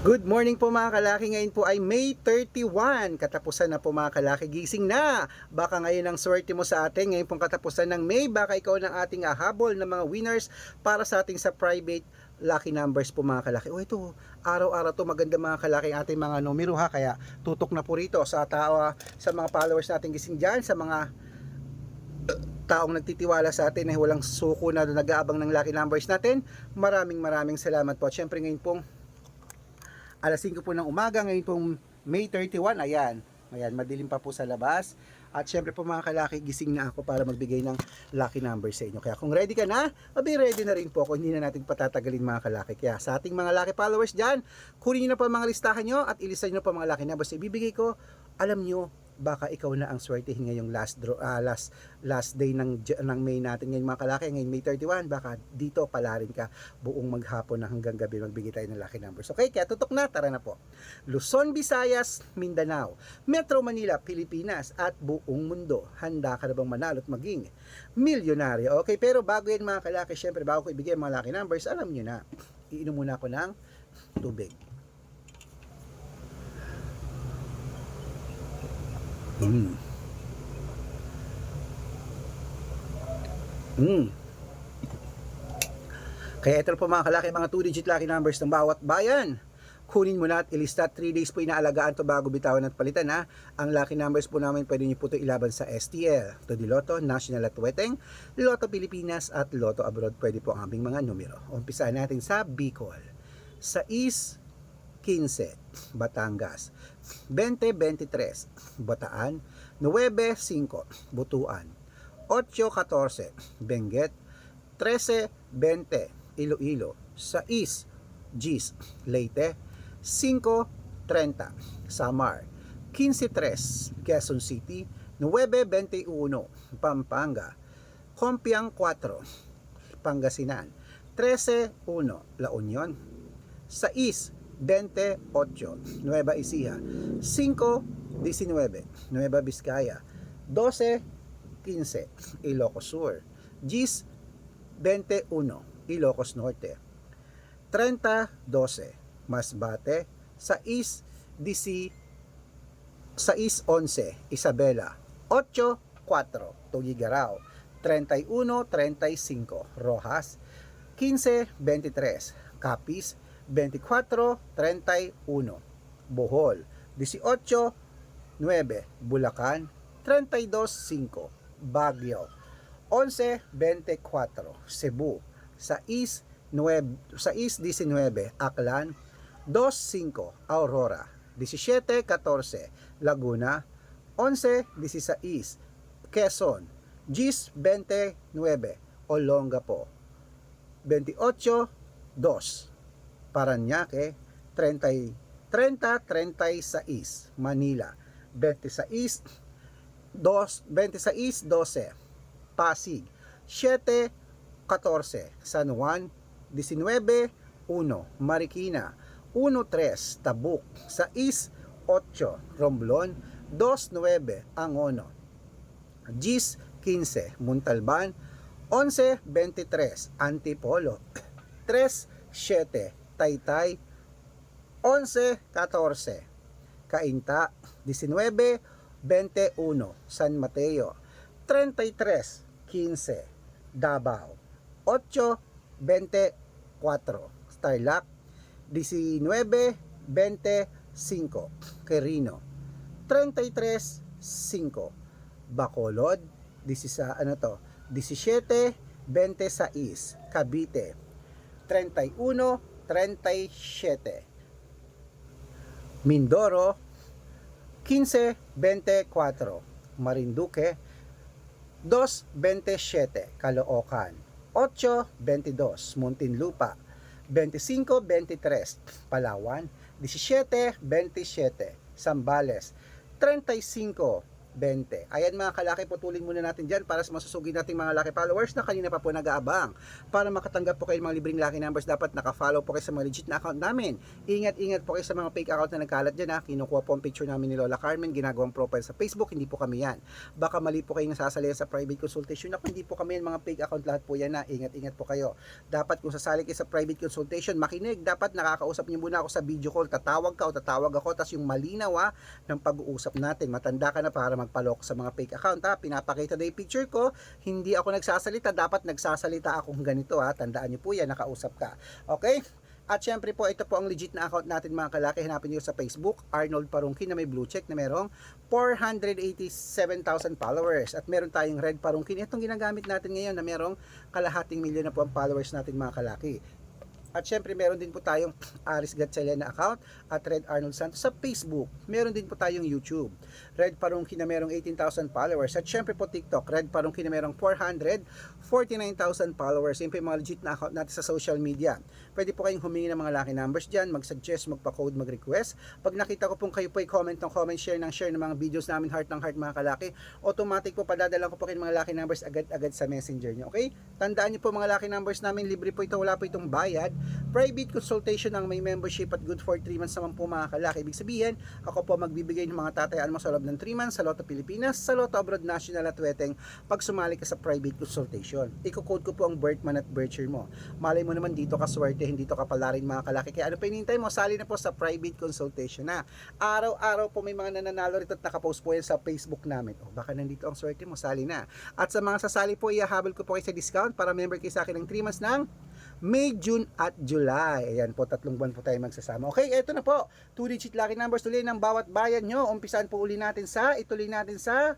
Good morning po mga kalaki. Ngayon po ay May 31. Katapusan na po mga kalaki. Gising na. Baka ngayon ang swerte mo sa atin. Ngayon pong katapusan ng May, baka ikaw ng ating habol ng mga winners para sa ating sa private lucky numbers po mga kalaki. O ito, araw-araw to maganda mga kalaki ang ating mga numero ha. Kaya tutok na po rito sa tao, sa mga followers natin gising dyan, sa mga taong nagtitiwala sa atin na walang suko na nag-aabang ng lucky numbers natin. Maraming salamat po. At syempre ngayon pong alas 5 po ng umaga, ngayon pong May 31, ayan, madilim pa po sa labas. At syempre po mga kalaki, gising na ako para magbigay ng lucky number sa inyo. Kaya kung ready ka na, ready na rin po ako, hindi na natin patatagalin mga kalaki. Kaya sa ating mga lucky followers dyan, kunin nyo na po mga listahan nyo at ilista nyo po mga lucky numbers na ibibigay ko. Alam nyo, baka ikaw na ang swertihin ngayong last day ng May natin ngayon mga kalaki, ngayon May 31, baka dito palarin ka buong maghapon na hanggang gabi magbigay tayo ng lucky numbers. Okay, kaya tutok na, tara na po. Luzon, Visayas, Mindanao, Metro Manila, Pilipinas at buong mundo. Handa ka na bang manalo at maging milyonaryo? Okay, pero bago yan mga kalaki, syempre bago ko ibigay mga lucky numbers, alam nyo na, iinom muna ako ng tubig. Kaya ito po mga kalaki, mga 2-digit lucky numbers ng bawat bayan. Kunin mo na at ilista. 3 days po inaalagaan to bago bitawan at palitan ha. Ang lucky numbers po namin pwede nyo po ito ilaban sa STL, Todiloto, National at Weteng, Lotto Pilipinas at Lotto Abroad. Pwede po ang aming mga numero. Umpisahan natin sa Bicol. Sa East 15, Batangas, 20-23, Bataan, 9-5, Butuan, 8-14, Benguet, 13-20, Iloilo, 6, Gis, Leyte, 5-30, Samar, 15-3, Quezon City, 9-21, Pampanga, Compiang 4, Pangasinan, 13-1, La Union, 6-28, Nueva Ecija, 5-19, Nueva Vizcaya, 12-15, Ilocos Sur, 10-21, Ilocos Norte, 30-12, Masbate, 6-11, Isabela, 8-4, Tuguegarao, 31-35, Rojas, 15-23, Capiz, 24-31, Bohol, 18-9, Bulacan, 32-5, Baguio, 11-24, Cebu, 6-19, Aklan, 2-5, Aurora, 17-14, Laguna, 11-16, Quezon, 10-29, Olongapo, 28-2, Parañaque, 30-36, Manila, 26-12, Pasig, 7-14, San Juan, 19-1, Marikina, 1-3, Tabuk, 6-8, Romblon, 2-9, Angono, 10-15, Montalban, 11-23, Antipolo, 3-7, Taytay, 11-14, Cainta, 19-21, San Mateo, 33-15, Davao, 8-24, Tarlac, 19-25, Quirino, 33-5, Bacolod, 17-26, Cavite, 31-37, Mindoro, 15-24, Marinduque, 2-27, Caloocan, 8-22, Muntinlupa, 25-23, Palawan, 17-27, Zambales, 35, 20. Ayan mga kalaki, putulin muna natin dyan para sa masusugi nating mga lucky followers na kanina pa po nag-aabang. Para makatanggap po kayo ng mga libreng lucky numbers, dapat nakafollow po kayo sa mga legit na account namin. Ingat-ingat po kayo sa mga fake account na nagkalat dyan ha. Kinukuha po ang picture namin ni Lola Carmen, ginagawang profile sa Facebook, hindi po kami yan. Baka mali po kayo nasasali sa private consultation. Ako, hindi po kami yan, mga fake account lahat po yan na. Ingat-ingat po kayo. Dapat kung sasali kayo sa private consultation, makinig. Dapat nakakausap niyo muna ako sa video call. Tatawag ka o tatawag ako, tas yung malinaw ng pag-uusap natin. Matanda ka na para magpalok sa mga fake account ha. Pinapakita na yung picture ko, hindi ako nagsasalita, dapat nagsasalita akong ganito ha. Tandaan niyo po yan, nakausap ka. Okay? At syempre po, ito po ang legit na account natin mga kalaki. Hanapin niyo sa Facebook, Arnold Parungkin na may blue check na merong 487,000 followers. At meron tayong Red Parungkin. Itong ginagamit natin ngayon na merong kalahating milyon na po ang followers natin mga kalaki. At syempre meron din po tayong Aris Gatchalian na account at Red Arnold Santos sa Facebook. Meron din po tayong YouTube. Red Parungkin na merong 18,000 followers. At syempre po TikTok, Red Parungkin na merong 449,000 followers. Yun po yung mga legit na account natin sa social media. Pwede po kayong humingi ng mga lucky numbers dyan, mag-suggest, magpa-code, mag-request. Pag nakita ko pong kayo po ay comment ng comment, share ng mga videos namin, heart ng heart mga kalaki, automatic po padadala ko po kayo mga lucky numbers agad-agad sa messenger nyo. Okay? Tandaan nyo po mga lucky numbers namin, libre po ito, wala po itong bayad. Private consultation ang may membership at good for 3 months naman po mga kalaki. Ibig sabihin, ako po magbibigay ng mga tatayaan mo sa loob ng 3 months sa Lotto Pilipinas, sa Lotto Abroad National at Weteng pag sumali ka sa private consultation. Iko-code ko po ang birth month at birth year mo. Malay mo naman dito ka swerte, hindi to kapalarin mga kalaki. Kaya ano pa hinihintay mo? Sali na po sa private consultation na. Araw-araw po may mga nananalo rito at nakapost po yan sa Facebook namin. O baka nandito ang swerte mo, sali na. At sa mga sasali po, ihahabol ko po kayo sa discount para member kayo sa akin ng 3 months ng May, June at July. Ayan po, 3 buwan po tayo magsasama. Okay, eto na po. 2-digit lucky numbers tuloy ng bawat bayan nyo. Umpisan po ituloy natin sa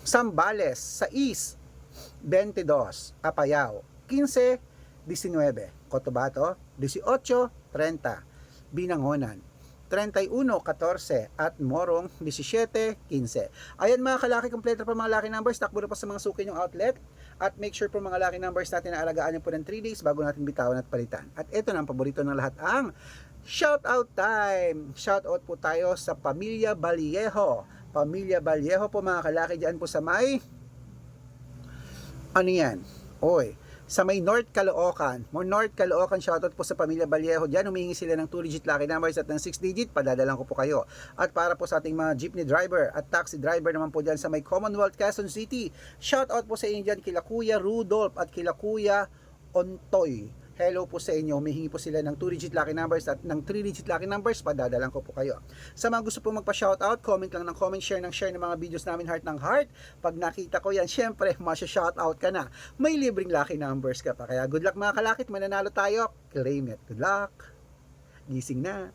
Zambales, sa East, 22, Apayao, 15, 19, Cotabato, 18, 30, Binangonan, 31, 14 at Morong 17, 15. Ayan mga kalaki, kompleto pa mga lucky numbers. Takbo na po sa mga suki yung outlet. At make sure po mga lucky numbers natin na alagaan nyo po ng 3 days bago natin bitawan at palitan. At ito na ang paborito ng lahat, ang shoutout time. Shoutout po tayo sa Pamilya Vallejo. Pamilya Vallejo po mga kalaki, dyan po sa may ano yan? Oy, sa may North Caloocan. North Caloocan, shoutout po sa Pamilya Vallejo. Diyan humihingi sila ng 2-digit lucky numbers at ng 6-digit, padadalan ko po kayo. At para po sa ating mga jeepney driver at taxi driver naman po diyan sa may Commonwealth, Quezon City, shoutout po sa inyo diyan kila Kuya Rudolph at kila Kuya Ontoy. Hello po sa inyo, humihingi po sila ng 2-digit lucky numbers at ng 3-digit lucky numbers, padadalan ko po kayo. Sa mga gusto po magpa-shoutout, comment lang ng comment, share ng mga videos namin, heart ng heart. Pag nakita ko yan, syempre, masya-shoutout ka na. May libreng lucky numbers ka pa. Kaya good luck mga kalakit, mananalo tayo. Claim it. Good luck. Gising na.